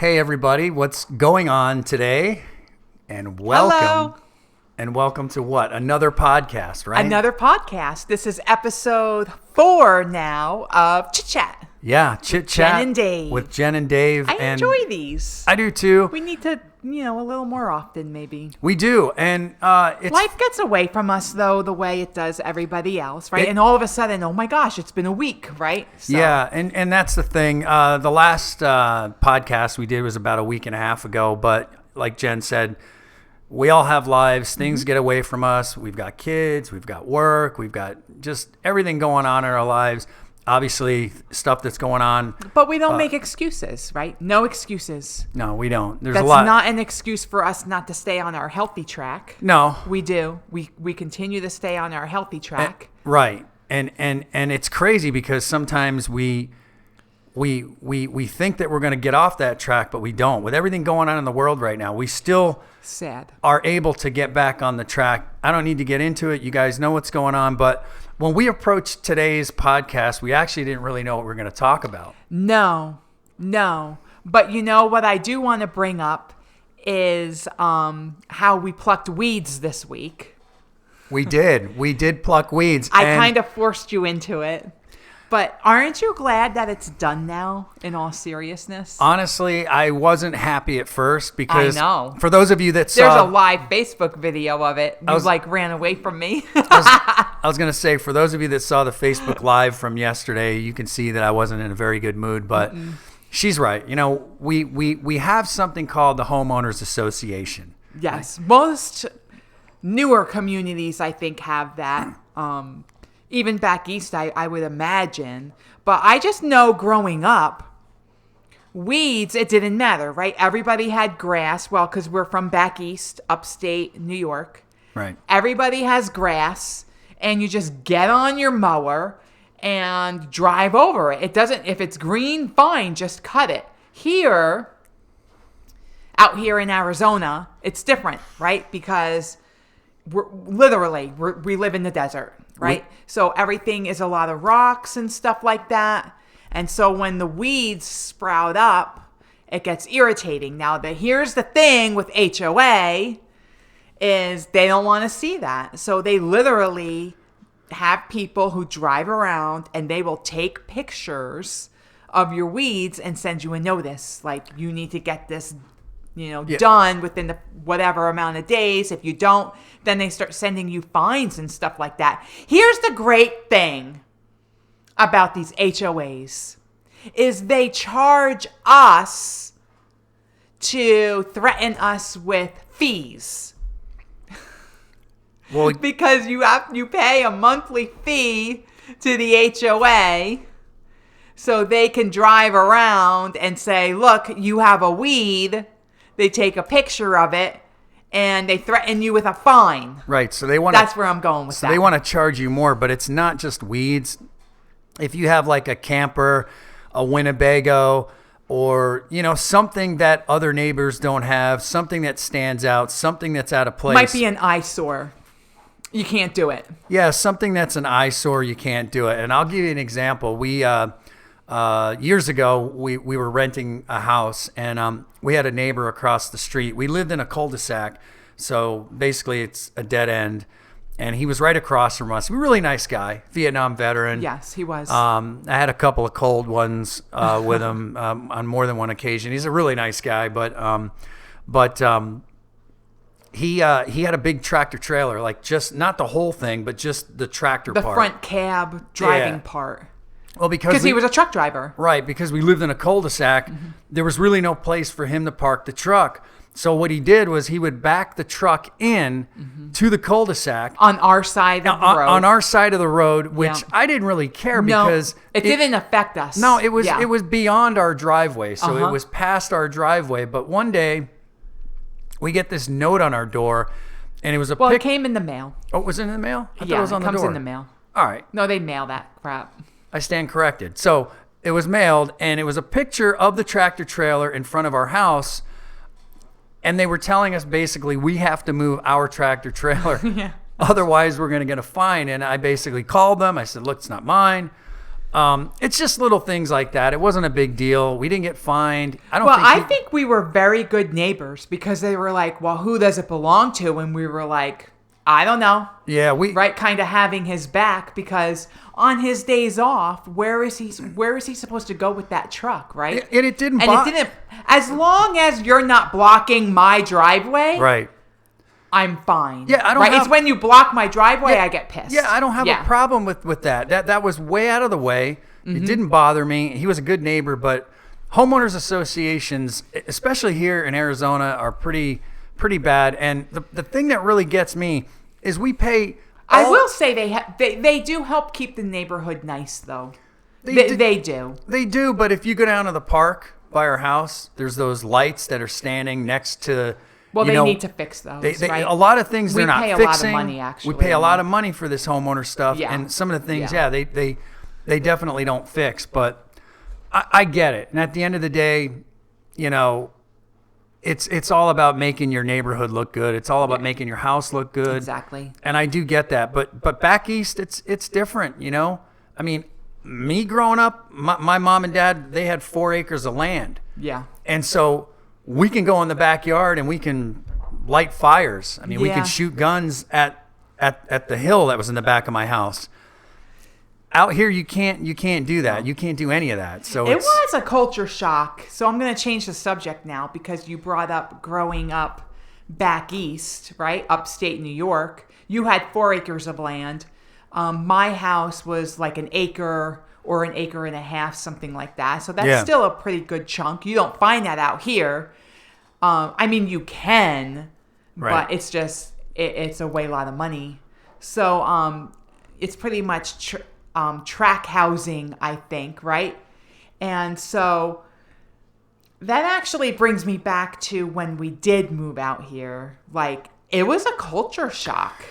Hey everybody, what's going on today? And welcome. Hello. And welcome to what? Another podcast, right? Another podcast. This is episode 4 now of Chit Chat. Yeah, Chit Chat Jen and Dave. with Jen and Dave. I enjoy these. I do too. We need to, a little more often maybe. We do. And it's Life gets away from us though the way it does everybody else, right? And all of a sudden, oh my gosh, it's been a week, right? So, yeah, and that's the thing. The last podcast we did was about a week and a half ago, but like Jen said, we all have lives. Things get away from us. We've got kids. We've got work. We've got just everything going on in our lives. Obviously, stuff that's going on. But we don't make excuses, right? No excuses. No, we don't. There's That's a lot. not an excuse for us not to stay on our healthy track. No. We do. We continue to stay on our healthy track. Right. And it's crazy because sometimes we think that we're going to get off that track, but we don't. With everything going on in the world right now, we still are able to get back on the track. I don't need to get into it. You guys know what's going on. But when we approached today's podcast, we actually didn't really know what we were going to talk about. No. But what I do want to bring up is how we plucked weeds this week. We did. We did pluck weeds. I kind of forced you into it. But aren't you glad that it's done now, in all seriousnness? Honestly, I wasn't happy at first because I know. For those of you that There's saw... a live Facebook video of it. You ran away from me. I was going to say, for those of you that saw the Facebook Live from yesterday, you can see that I wasn't in a very good mood, but she's right. We have something called the Homeowners Association. Yes. Most newer communities, I think, have that. Even back east, I would imagine. But I just know growing up, weeds, it didn't matter, right? Everybody had grass. Well, because we're from back east, upstate New York. Right. Everybody has grass, and you just get on your mower and drive over it. It doesn't, if it's green, fine, just cut it. Out here in Arizona, it's different, right? Because we live in the desert. Right? So everything is a lot of rocks and stuff like that. And so when the weeds sprout up, it gets irritating. Now, here's the thing with HOA is they don't want to see that. So they literally have people who drive around and they will take pictures of your weeds and send you a notice. Like, you need to get this done within the whatever amount of days. If you don't, then they start sending you fines and stuff like that. Here's the great thing about these HOAs is they charge us to threaten us with fees. Well, because you pay a monthly fee to the HOA so they can drive around and say, look, you have a weed. They take a picture of it, and they threaten you with a fine. Right. So they want. That's where I'm going with that. So they want to charge you more, but it's not just weeds. If you have like a camper, a Winnebago, or something that other neighbors don't have, something that stands out, something that's out of place. Might be an eyesore. You can't do it. Yeah, something that's an eyesore, you can't do it. And I'll give you an example. We years ago, we were renting a house, and we had a neighbor across the street. We lived in a cul-de-sac, so basically it's a dead end, and he was right across from us. A really nice guy, Vietnam veteran. Yes, he was. I had a couple of cold ones with him on more than one occasion. He's a really nice guy, but he had a big tractor trailer, like just not the whole thing, but just the tractor part. The front cab driving part. Well, because he was a truck driver. Right, because we lived in a cul-de-sac, there was really no place for him to park the truck. So what he did was he would back the truck in to the cul-de-sac. On our side of the road. On our side of the road, which I didn't really care because... it didn't affect us. No, it was beyond our driveway, so it was past our driveway. But one day, we get this note on our door, and it was it came in the mail. Oh, it was in the mail? I thought it was on the door. comes in the mail. All right. No, they mail that crap. I stand corrected. So it was mailed, and it was a picture of the tractor trailer in front of our house, and they were telling us basically we have to move our tractor trailer. Otherwise, we're going to get a fine. And I basically called them. I said, look, it's not mine. It's just little things like that. It wasn't a big deal. We didn't get fined. I think we were very good neighbors because they were like, well, who does it belong to? And we were like, I don't know. Yeah, right, kind of having his back because on his days off, where is he supposed to go with that truck, right? And it didn't. As long as you're not blocking my driveway, right? I'm fine. Yeah, I don't. Right? It's when you block my driveway, I get pissed. Yeah, I don't have a problem with that. That was way out of the way. It didn't bother me. He was a good neighbor, but homeowners associations, especially here in Arizona, are pretty bad. And the thing that really gets me is we pay. I will say they do help keep the neighborhood nice, though. They do. They do, but if you go down to the park by our house, there's those lights that are standing next to. Well, they need to fix those, right? A lot of things they're not fixing. We pay a lot of money, actually. We pay a lot of money for this homeowner stuff, and some of the things, they definitely don't fix. But I get it, and at the end of the day, it's all about making your neighborhood look good. It's all about making your house look good. Exactly. And I do get that, but back east, it's different. I mean, me growing up, my mom and dad, they had 4 acres of land. Yeah. And so we can go in the backyard and we can light fires. I mean, we can shoot guns at the hill that was in the back of my house. Out here, you can't do that. You can't do any of that. So it was a culture shock. So I'm going to change the subject now because you brought up growing up back east, right? Upstate New York. You had 4 acres of land. My house was like an acre or an acre and a half, something like that. So that's still a pretty good chunk. You don't find that out here. I mean, you can, but it's just, it's a way lot of money. So it's pretty much track housing, I think, right? And so that actually brings me back to when we did move out here. Like, it was a culture shock.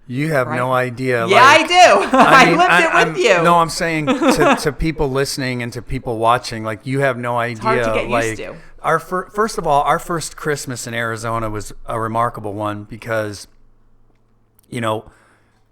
You have no idea. Yeah, I do. I lived it with you. No, I'm saying to people listening and to people watching, like, you have no idea. It's hard to get used to. First of all, our first Christmas in Arizona was a remarkable one because,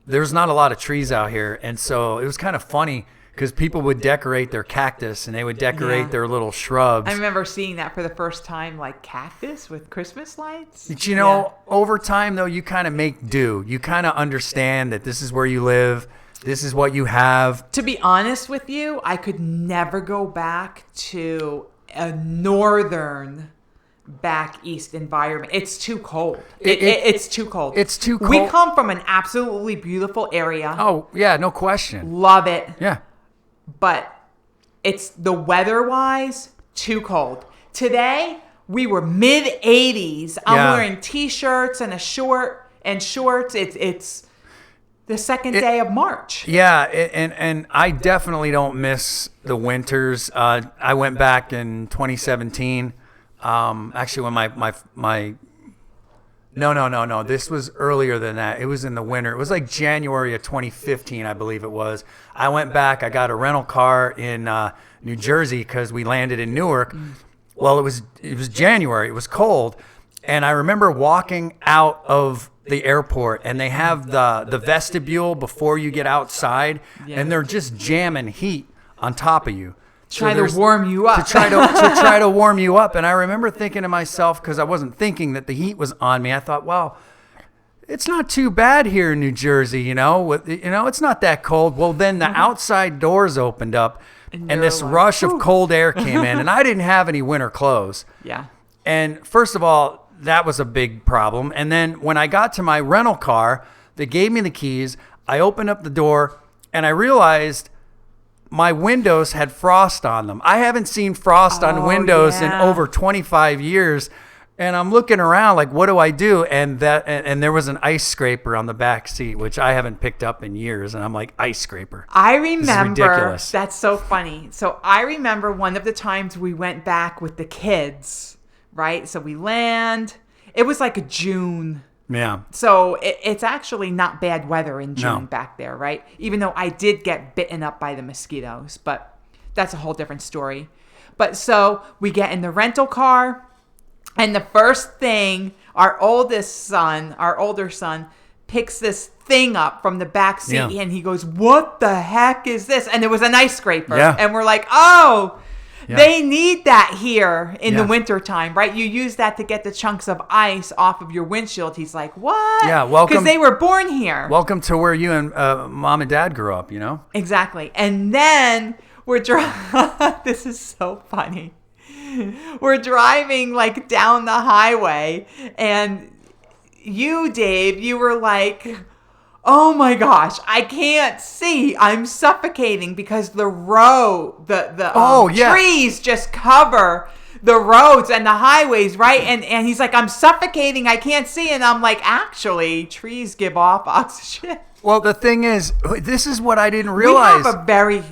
there's not a lot of trees out here. And so it was kind of funny because people would decorate their cactus and they would decorate their little shrubs. I remember seeing that for the first time, like cactus with Christmas lights. But over time, though, you kind of make do. You kind of understand that this is where you live. This is what you have. To be honest with you, I could never go back to a northern back east environment. It's too cold. It's too cold. It's too cold. We come from an absolutely beautiful area. Oh, yeah, no question. Love it. Yeah. But it's the weather-wise, too cold. Today, we were mid-80s. I'm wearing T-shirts and shorts. It's the second day of March. Yeah, and I definitely don't miss the winters. I went back in 2017. Actually, when my no, this was earlier than that. It was in the winter. It was like January of 2015, I believe it was. I went back. I got a rental car in New Jersey because we landed in Newark. Well, it was January. It was cold, and I remember walking out of the airport, and they have the vestibule before you get outside, and they're just jamming heat on top of you. Trying to warm you up. To try to warm you up. And I remember thinking to myself, because I wasn't thinking that the heat was on me, I thought, well, it's not too bad here in New Jersey, it's not that cold. Well, then the outside doors opened up and this rush of cold air came in, and I didn't have any winter clothes. Yeah. And first of all, that was a big problem. And then when I got to my rental car, they gave me the keys. I opened up the door and I realized my windows had frost on them. I haven't seen frost on windows in over 25 years. And I'm looking around like, what do I do? And there was an ice scraper on the back seat, which I haven't picked up in years. And I'm like, ice scraper. I remember. This is ridiculous. That's so funny. So I remember one of the times we went back with the kids, right? So we land. It was like a June. Yeah. So it's actually not bad weather in June back there, right? Even though I did get bitten up by the mosquitoes, but that's a whole different story. But so we get in the rental car, and the first thing, our older son picks this thing up from the back seat, Yeah. and he goes, "What the heck is this?" And it was an ice scraper. Yeah. And we're like, "Oh, Yeah. they need that here in the Yeah. wintertime, right? You use that to get the chunks of ice off of your windshield." He's like, "What?" Yeah, welcome- Because they were born here. Welcome to where you and mom and dad grew up, you know? Exactly. And then we're driving. This is so funny. We're driving like down the highway, and you, Dave, you were like, "Oh my gosh, I can't see. I'm suffocating," because the road, the trees just cover the roads and the highways, right? And he's like, "I'm suffocating. I can't see." And I'm like, "Actually, trees give off oxygen." Well, the thing is, this is what I didn't realize. We have a very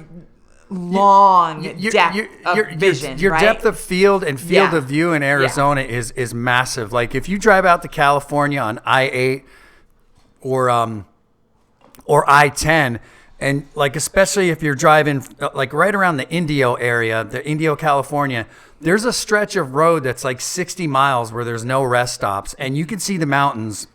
long depth of vision, your right? depth of field and field Yeah. of view in Arizona is massive. Like if you drive out to California on I-8 or I-10, and like especially if you're driving like right around the Indio area, the Indio, California, there's a stretch of road that's like 60 miles where there's no rest stops, and you can see the mountains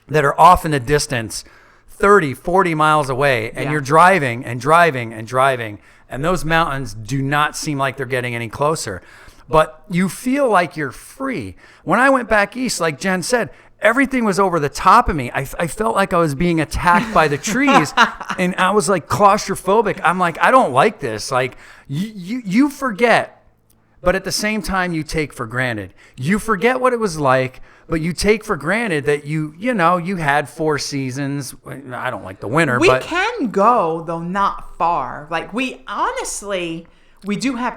that are off in the distance 30, 40 miles away, and you're driving and driving and driving, and those mountains do not seem like they're getting any closer. But you feel like you're free. When I went back east, like Jen said, everything was over the top of me. I felt like I was being attacked by the trees, and I was like claustrophobic. I'm like, I don't like this. Like you forget, but at the same time you take for granted. You forget what it was like, but you take for granted that you had 4 seasons. I don't like the winter, We but can go, though not far. Like we do have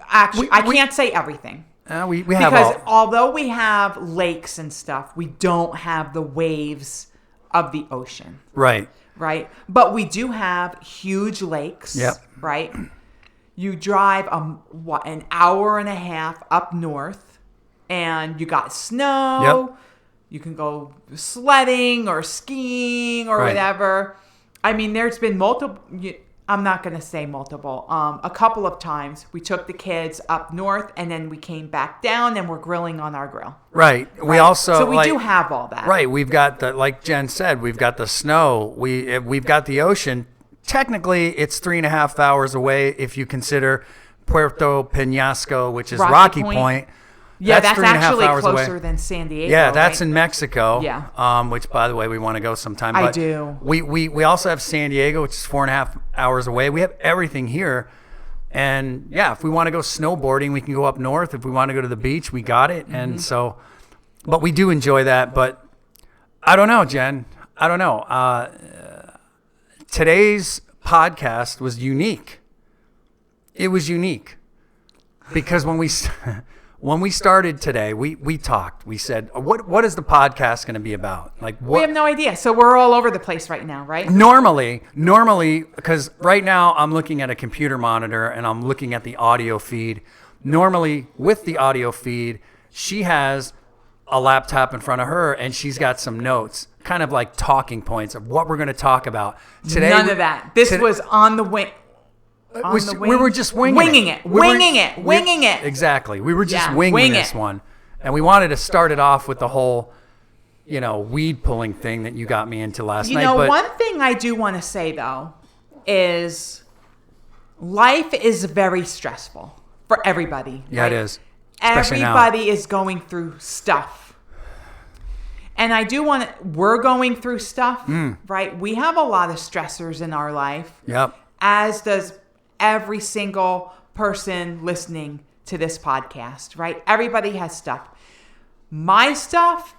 actually, I can't say everything. we have Because all. although we have lakes and stuff, we don't have the waves of the ocean. Right. Right? But we do have huge lakes. Yep. Right? You drive an hour and a half up north, and you got snow. Yep. You can go sledding or skiing or Right. whatever. I mean, there's been multiple. I'm not going to say multiple. A couple of times we took the kids up north, and then we came back down, and we're grilling on our grill. Right. We also So we do have all that. Right. We've got like Jen said, we've got the snow. We've got the ocean. Technically, it's 3.5 hours away if you consider Puerto Penasco, which is Rocky Point. Yeah, that's 3.5 actually hours closer away. than San Diego. Yeah, that's right? in Mexico. Yeah. Which, by the way, we want to go sometime. I But do. We also have San Diego, which is 4.5 hours away. We have everything here. And yeah, if we want to go snowboarding, we can go up north. If we want to go to the beach, we got it. And so, but we do enjoy that. But I don't know, Jen. I don't know. Today's podcast was unique. It was unique because when we started today, we talked. We said, what is the podcast going to be about? Like what? We have no idea. So we're all over the place right now, right? Normally, because right now I'm looking at a computer monitor and I'm looking at the audio feed. Normally, with the audio feed, she has a laptop in front of her and she's got some notes, kind of like talking points of what we're going to talk about today. None of that. This was on the wing. We were just winging it. Winging it. Exactly. We were just Yeah, winging wing this it. one. And we wanted to start it off with the whole, weed pulling thing that you got me into last night. But One thing I do want to say, though, is life is very stressful for everybody. yeah, right? it is. Especially now. Everybody is going through stuff. And I do want to, we're going through stuff, right? We have a lot of stressors in our life. Yep. As does every single person listening to this podcast, right? Everybody has stuff. My stuff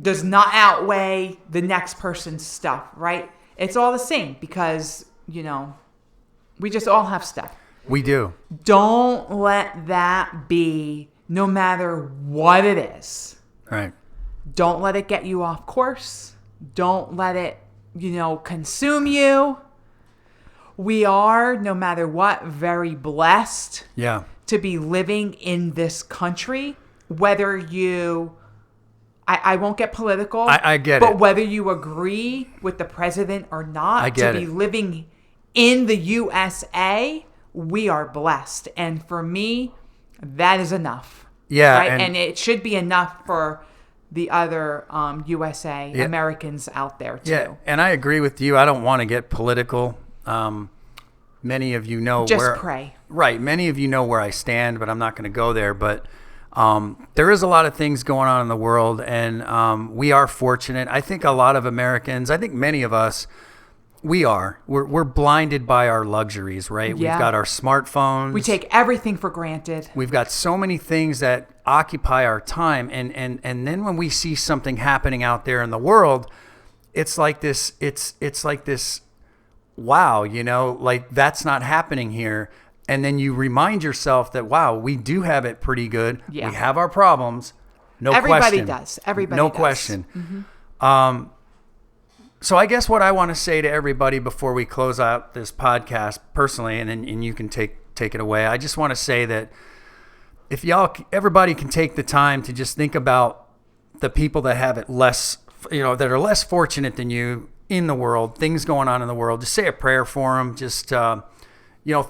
does not outweigh the next person's stuff, right? It's all the same because, we just all have stuff. We do. Don't let that be, no matter what it is. Right. Don't let it get you off course. Don't let it, consume you. We are, no matter what, very blessed Yeah. to be living in this country. Whether you, I won't get political. I get but it. whether you agree with the president or not, I get to be it. living in the USA, we are blessed. And for me, that is enough. Yeah. Right? And it should be enough for the other USA Americans out there too. Yeah, and I agree with you. I don't want to get political. Many of you know Just pray. Right. Many of you know where I stand, but I'm not going to go there. But there is a lot of things going on in the world, and we are fortunate. I think a lot of Americans, I think many of us, we're blinded by our luxuries, right? Yeah. We've got our smartphones. We take everything for granted. We've got so many things that occupy our time, and then when we see something happening out there in the world, it's like this. It's like this. Wow, like that's not happening here. And then you remind yourself that, wow, we do have it pretty good. Yeah. We have our problems. No Everybody question. does. Everybody no does. question. Mm-hmm. So I guess what I want to say to everybody before we close out this podcast personally, and you can take it away. I just want to say that if everybody can take the time to just think about the people that have it less, that are less fortunate than you in the world, things going on in the world, just say a prayer for them. Just,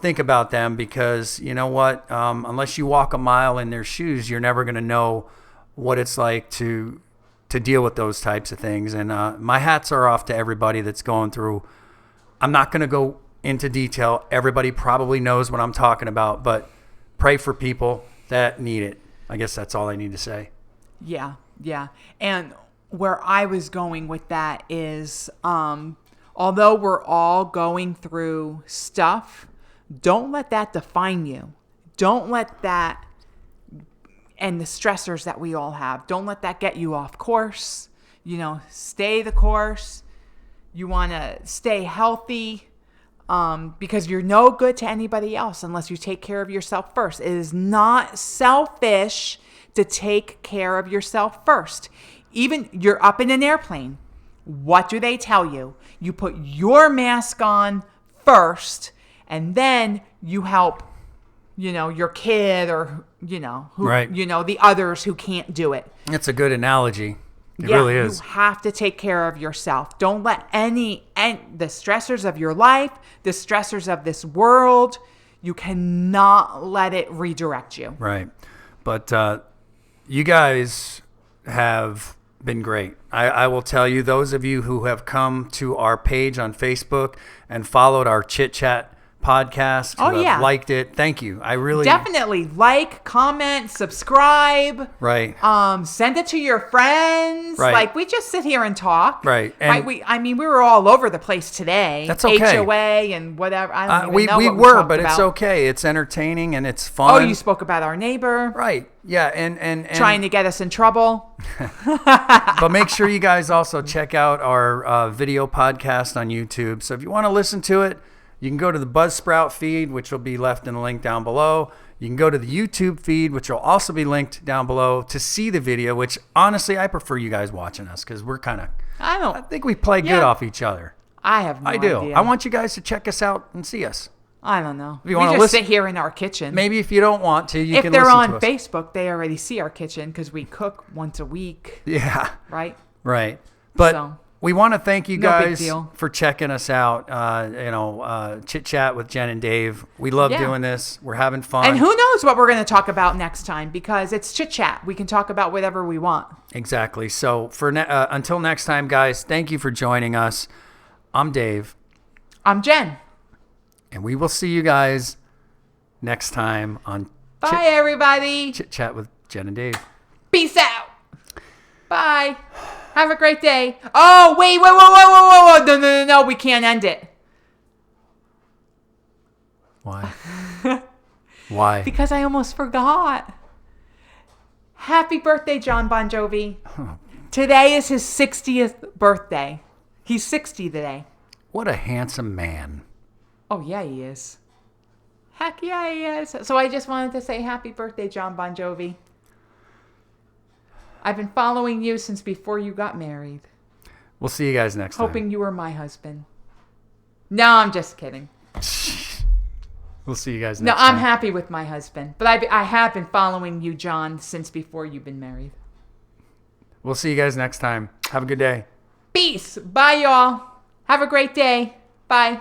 think about them, because you know what? Unless you walk a mile in their shoes, you're never going to know what it's like to deal with those types of things. And my hats are off to everybody that's going through. I'm not going to go into detail. Everybody probably knows what I'm talking about, but pray for people that need it. I guess that's all I need to say. Yeah. And where I was going with that is, although we're all going through stuff, don't let that define you. Don't let that, and the stressors that we all have, don't let that get you off course. Stay the course. You want to stay healthy, because you're no good to anybody else unless you take care of yourself first. It is not selfish to take care of yourself first. Even you're up in an airplane. What do they tell you? You put your mask on first, and then you help, your kid or, Right. The others who can't do it. It's a good analogy. It really is. You have to take care of yourself. Don't let the stressors of your life, the stressors of this world, you cannot let it redirect you. Right. But you guys have been great. I will tell you, those of you who have come to our page on Facebook and followed our Chit Chat podcast, who have liked it, thank you. I really definitely like, comment, subscribe. Right. Send it to your friends. Right. Like, we just sit here and talk. Right. And we were all over the place today. That's okay. HOA and whatever. I don't even know we what were, talked but about. it's okay. It's entertaining and it's fun. Oh, you spoke about our neighbor. Right. Yeah. And trying to get us in trouble. But make sure you guys also check out our video podcast on YouTube. So if you want to listen to it, you can go to the Buzzsprout feed, which will be left in the link down below. You can go to the YouTube feed, which will also be linked down below, to see the video, which honestly, I prefer you guys watching us, because we're kind of, I think we play good off each other. I have no idea. I do. I want you guys to check us out and see us. I don't know. If you we want to just listen, sit here in our kitchen. Maybe if you don't want to, you if can they're listen on to us. Facebook, they already see our kitchen because we cook once a week. Yeah. Right? Right. But we want to thank you guys for checking us out. Chit Chat with Jen and Dave. We love doing this. We're having fun. And who knows what we're going to talk about next time, because it's Chit Chat. We can talk about whatever we want. Exactly. So until next time, guys, thank you for joining us. I'm Dave. I'm Jen. And we will see you guys next time on Bye, everybody. Chit Chat with Jen and Dave. Peace out. Bye. Have a great day. Oh, wait. Whoa. No. We can't end it. Why? Why? Because I almost forgot. Happy birthday, John Bon Jovi. Today is his 60th birthday. He's 60 today. What a handsome man. Oh, yeah, he is. Heck yeah, he is. So I just wanted to say happy birthday, John Bon Jovi. I've been following you since before you got married. We'll see you guys next time. Hoping you were my husband. No, I'm just kidding. We'll see you guys next time. No, I'm happy with my husband. But I have been following you, John, since before you've been married. We'll see you guys next time. Have a good day. Peace. Bye, y'all. Have a great day. Bye.